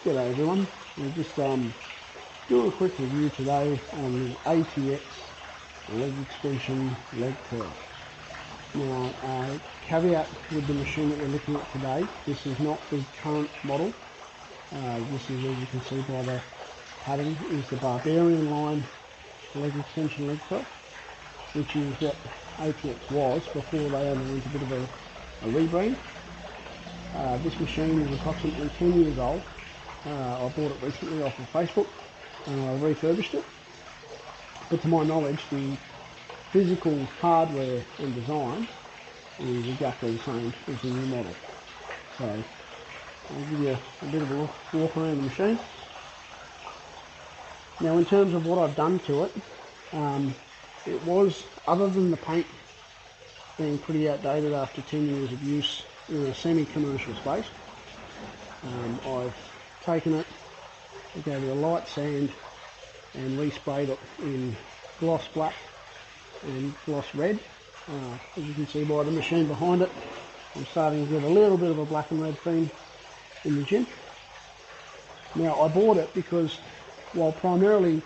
G'day everyone, we're just doing a quick review today on the ATX leg extension leg curl. Now, caveat with the machine that we're looking at today, this is not the current model. This is, as you can see by the padding, is the Barbarian line leg extension leg curl, which is what ATX was before they underwent a bit of a rebrand. This machine is approximately 10 years old. I bought it recently off of Facebook and I refurbished it. But to my knowledge, the physical hardware and design is exactly the same as the new model. So I'll give you a bit of a walk around the machine. Now, in terms of what I've done to it, it was, other than the paint being pretty outdated after 10 years of use in a semi-commercial space, I've taken it, I gave it a light sand and resprayed it in gloss black and gloss red. As you can see by the machine behind it, I'm starting to get a little bit of a black and red theme in the gym. Now, I bought it because while primarily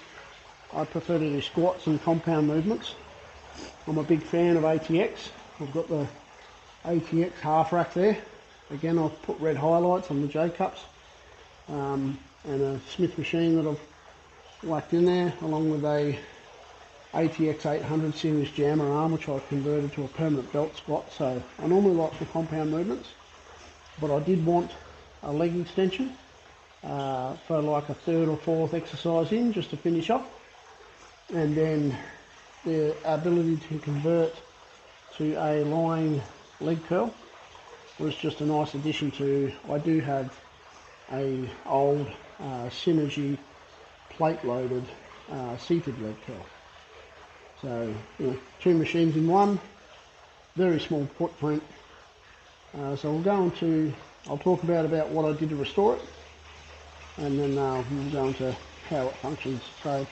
I prefer to do squats and compound movements, I'm a big fan of ATX. I've got the ATX half rack there. Again, I've put red highlights on the J cups, and a Smith machine that I've whacked in there, along with a ATX 800 series jammer arm, which I've converted to a permanent belt squat. So I normally like the compound movements, but I did want a leg extension for like a third or fourth exercise in, just to finish off, and then the ability to convert to a lying leg curl was just a nice addition to. I do have a old Synergy plate loaded seated leg curl. So, you know, two machines in one, very small footprint. So we'll go into, I'll talk about what I did to restore it, and then we'll go into how it functions. So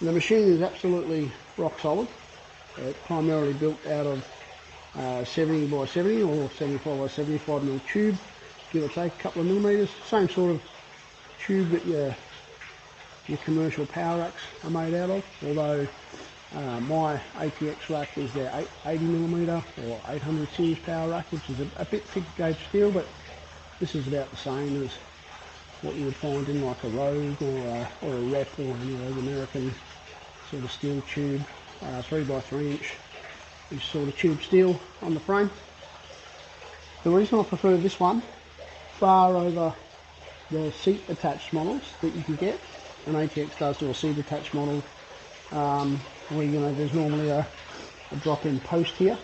the machine is absolutely rock solid. It's primarily built out of 70 by 70 or 75 by 75 mil tube, give or take a couple of millimeters. Same sort of tube that your commercial power racks are made out of, although my ATX rack is their 80 millimeter or 800 series power rack, which is a bit thick gauge steel, but this is about the same as what you would find in like a Rogue or a Rep or any of those American sort of steel tube, 3 by 3 inch is sort of tube steel on the frame. The reason I prefer this one far over the seat attached models that you can get, and ATX does do a seat attached model where, you know, there's normally a drop-in post here,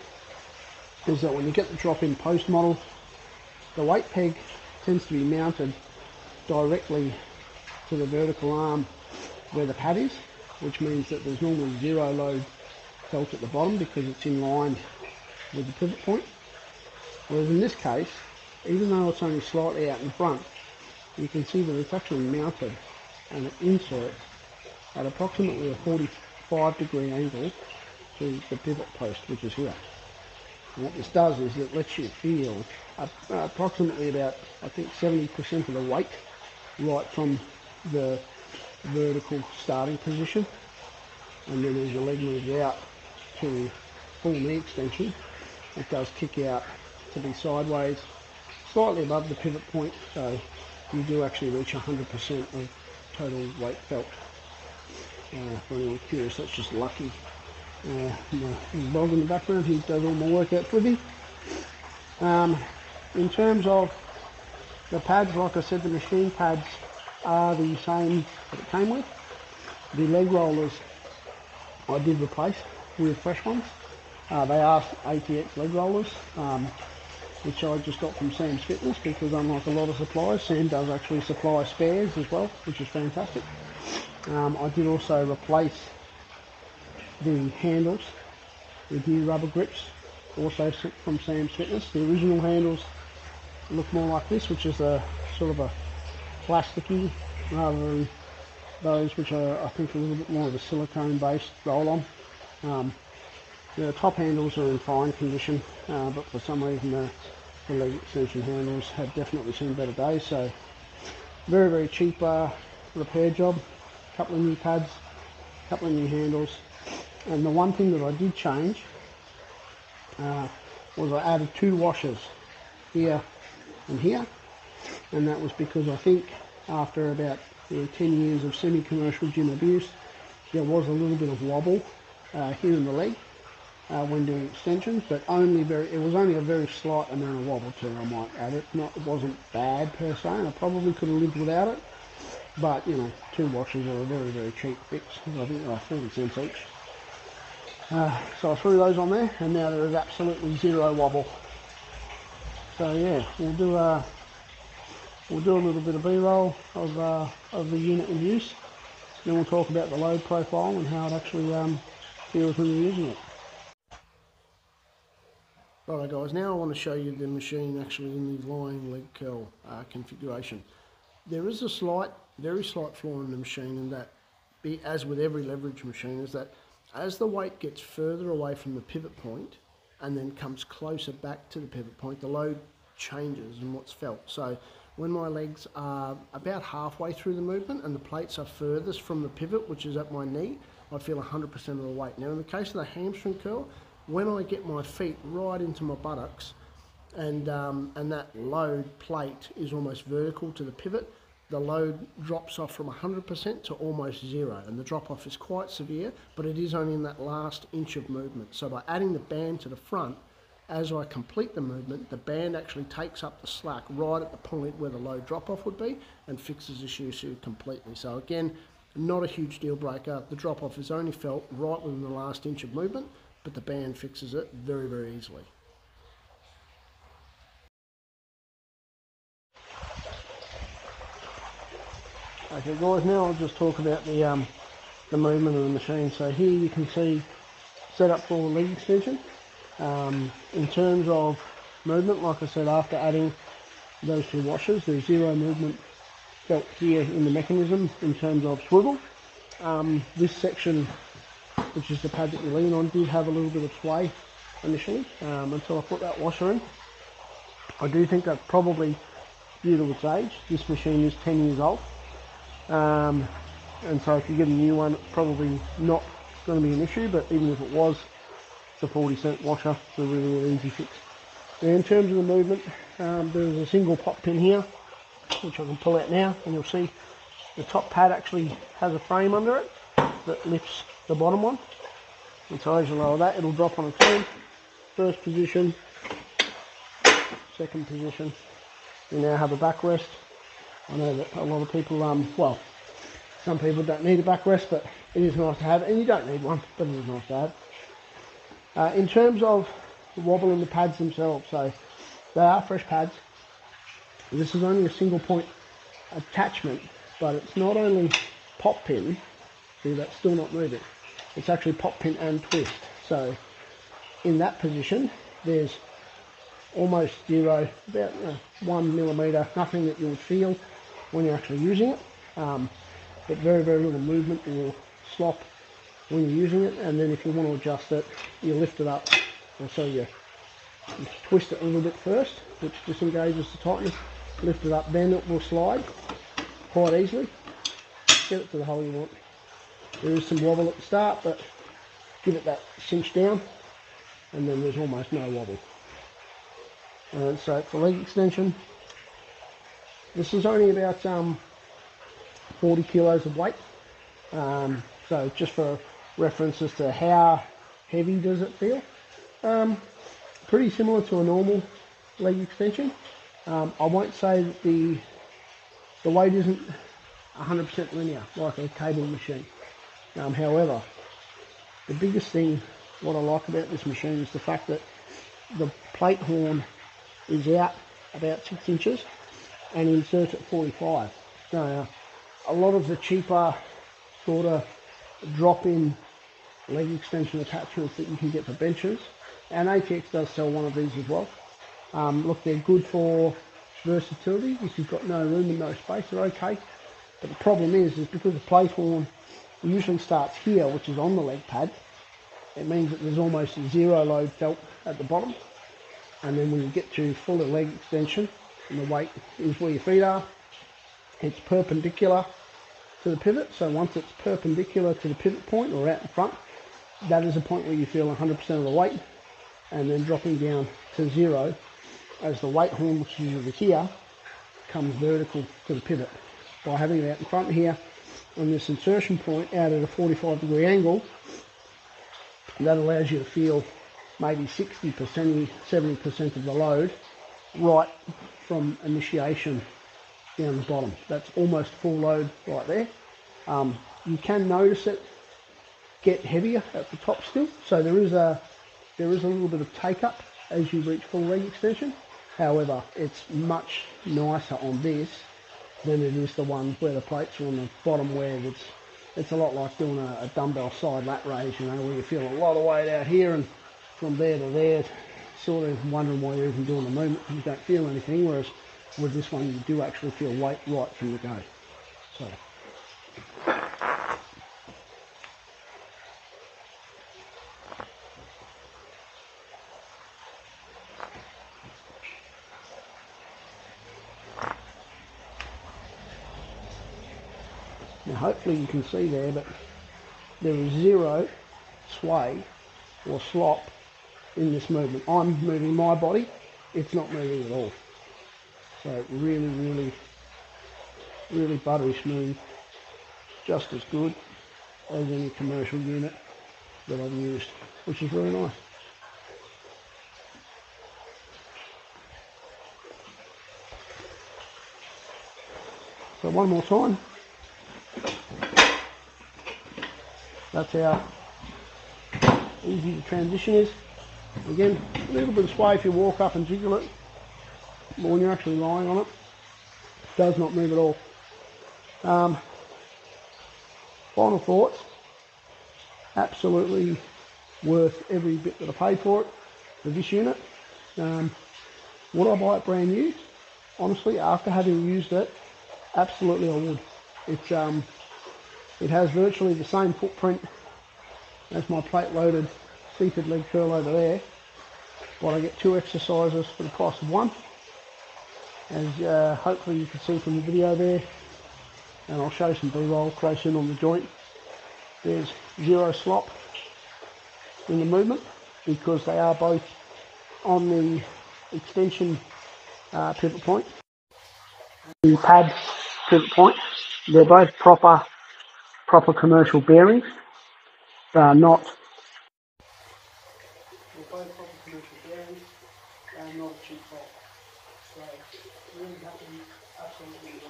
is that when you get the drop-in post model, the weight peg tends to be mounted directly to the vertical arm where the pad is, which means that there's normally zero load felt at the bottom because it's in line with the pivot point. Whereas in this case, even though it's only slightly out in front, you can see that it's actually mounted and it inserts at approximately a 45-degree angle to the pivot post, which is here. And what this does is it lets you feel approximately about, I think, 70% of the weight right from the vertical starting position, and then as your leg moves out to full knee extension, it does kick out to be sideways, slightly above the pivot point, so you do actually reach 100% of total weight felt. For anyone curious, that's just Lucky, my dog in the background. He does all my workouts with me. In terms of the pads, like I said, the machine pads are the same that it came with. The leg rollers I did replace with fresh ones. They are ATX leg rollers, which I just got from Sam's Fitness, because unlike a lot of suppliers, Sam does actually supply spares as well, which is fantastic. I did also replace the handles with new rubber grips, also from Sam's Fitness. The original handles look more like this, which is a sort of a plasticky, rather than those which are, I think, a little bit more of a silicone based roll on. The top handles are in fine condition, but for some reason the leg extension handles have definitely seen better days, so Very, very cheap repair job. A couple of new pads, a couple of new handles. And the one thing that I did change was I added 2 washers here and here. And that was because I think after about 10 years of semi-commercial gym abuse, there was a little bit of wobble here in the leg when doing extensions, but it was only a very slight amount of wobble too, I might add. It wasn't bad per se, and I probably could have lived without it, but you know, 2 washers are a very, very cheap fix. I think they're 40 cents each. So I threw those on there, and now there is absolutely zero wobble. So yeah, we'll do a little bit of B-roll of the unit in use. Then we'll talk about the load profile and how it actually feels when you're using it. Alright guys, now I want to show you the machine actually in the lying leg curl configuration. There is a very slight flaw in the machine, and that, as with every leverage machine, is that as the weight gets further away from the pivot point and then comes closer back to the pivot point, the load changes in what's felt. So when my legs are about halfway through the movement and the plates are furthest from the pivot, which is at my knee, I feel 100% of the weight. Now in the case of the hamstring curl, when I get my feet right into my buttocks and that load plate is almost vertical to the pivot, the load drops off from 100% to almost 0, and the drop off is quite severe, but it is only in that last inch of movement. So by adding the band to the front, as I complete the movement, the band actually takes up the slack right at the point where the load drop off would be and fixes this issue completely. So again, not a huge deal breaker. The drop off is only felt right within the last inch of movement, but the band fixes it very, very easily. Okay guys, now I'll just talk about the movement of the machine. So here you can see set up for leg extension. In terms of movement, like I said, after adding those 2 washers, there's 0 movement felt here in the mechanism in terms of swivel. This section, which is the pad that you lean on, did have a little bit of sway initially until I put that washer in. I do think that's probably due to its age. This machine is 10 years old, and so if you get a new one, it's probably not going to be an issue, but even if it was, it's a 40-cent washer. It's a really, really easy fix. And in terms of the movement, there's a single pop pin here, which I can pull out now, and you'll see the top pad actually has a frame under it that lifts the bottom one, and so as you lower that, it'll drop on its own. First position, second position. We now have a backrest. I know that a lot of people, well, some people don't need a backrest, but it is nice to have, and you don't need one, but it is nice to have. In terms of the wobble in the pads themselves, so they are fresh pads. This is only a single point attachment, but it's not only pop pin. See, that's still not moving. It's actually pop pin and twist. So in that position, there's almost 0, about 1 millimetre, nothing that you'll feel when you're actually using it, but very, very little movement or slop when you're using it. And then if you want to adjust it, you lift it up, and so you twist it a little bit first, which disengages the tightness, lift it up, then it will slide quite easily. Get it to the hole you want. There is some wobble at the start, but give it that cinch down, and then there's almost no wobble. So for leg extension, this is only about 40 kilos of weight. So just for reference as to how heavy does it feel, pretty similar to a normal leg extension. I won't say that the weight isn't 100% linear like a cable machine. However, the biggest thing what I like about this machine is the fact that the plate horn is out about 6 inches and inserts at 45. So a lot of the cheaper sort of drop-in leg extension attachments that you can get for benches, and ATX does sell one of these as well. Look, they're good for versatility. If you've got no room and no space, they're okay. But the problem is because the plate horn usually starts here, which is on the leg pad, it means that there's almost 0 load felt at the bottom. And then when you get to fuller leg extension and the weight is where your feet are, it's perpendicular to the pivot. So once it's perpendicular to the pivot point or out in front, that is a point where you feel 100% of the weight, and then dropping down to 0 as the weight horn, which is over here, comes vertical to the pivot. By having it out in front here on this insertion point out at a 45-degree angle, that allows you to feel maybe 60%, 70% of the load right from initiation down the bottom. That's almost full load right there. You can notice it get heavier at the top still, so there is a little bit of take up as you reach full leg extension. However, it's much nicer on this than it is the one where the plates are on the bottom, where it's a lot like doing a dumbbell side lat raise, you know, where you feel a lot of weight out here and from there to there, sort of wondering why you're even doing the movement because you don't feel anything, whereas with this one you do actually feel weight right from the go. So now hopefully you can see there, but there is zero sway or slop in this movement. I'm moving my body, it's not moving at all. So really buttery smooth, just as good as any commercial unit that I've used, which is really nice. So one more time. That's how easy the transition is. Again, a little bit of sway if you walk up and jiggle it, but when you're actually lying on it, it does not move at all. Final thoughts, absolutely worth every bit that I paid for it, for this unit. Would I buy it brand new? Honestly, after having used it, absolutely I would. It has virtually the same footprint as my plate loaded seated leg curl over there, but I get 2 exercises for the price of 1, as hopefully you can see from the video there, and I'll show some B-roll close in on the joint. There's zero slop in the movement because they are both on the extension pivot point, the pad pivot point. They're both proper commercial bearings. They are not. They're both proper commercial bearings. They are not a cheap fault. So really happy, absolutely.